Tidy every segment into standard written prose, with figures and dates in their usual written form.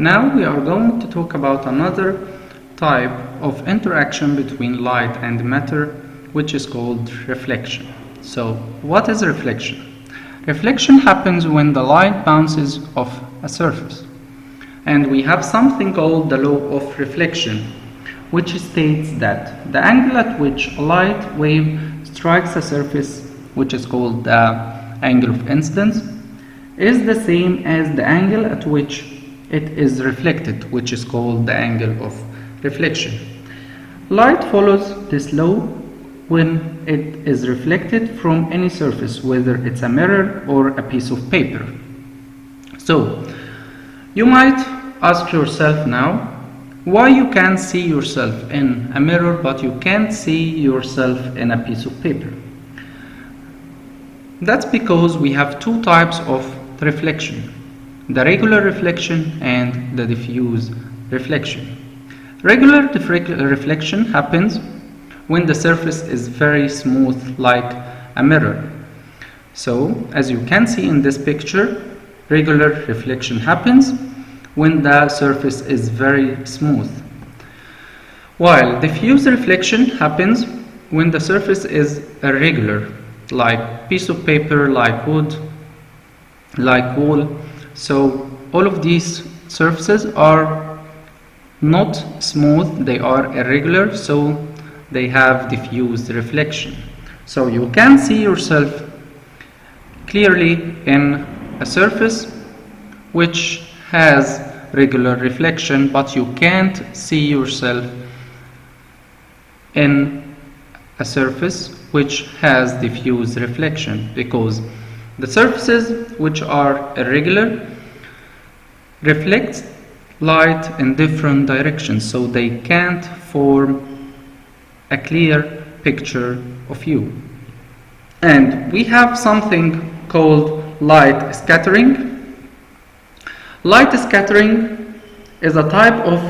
Now we are going to talk about another type of interaction between light and matter, which is called reflection. So, what is reflection? Reflection happens when the light bounces off a surface. And we have something called the law of reflection, which states that the angle at which a light wave strikes a surface, which is called the angle of incidence, is the same as the angle at which it is reflected, which is called the angle of reflection. Light follows this law when it is reflected from any surface, whether it's a mirror or a piece of paper. So, you might ask yourself now, why you can't see yourself in a mirror but you can't see yourself in a piece of paper? That's because we have two types of reflection: the regular reflection and the diffuse reflection. Regular reflection happens when the surface is very smooth, like a mirror. So, as you can see in this picture, regular reflection happens when the surface is very smooth, while diffuse reflection happens when the surface is irregular, like piece of paper, like wood, like wall. So all of these surfaces are not smooth, they are irregular, so they have diffuse reflection. So you can see yourself clearly in a surface which has regular reflection, but you can't see yourself in a surface which has diffuse reflection, because the surfaces which are irregular reflect light in different directions, so they can't form a clear picture of you. And we have something called light scattering. Light scattering is a type of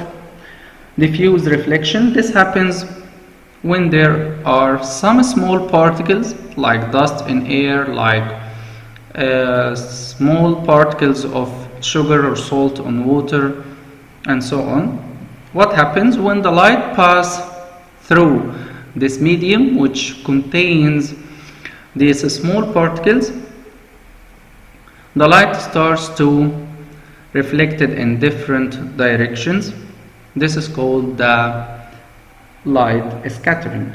diffuse reflection. This happens when there are some small particles like dust in air, like small particles of sugar or salt on water, and so on. What happens when the light passes through this medium which contains these small particles? The light starts to reflect it in different directions. This is called the light scattering.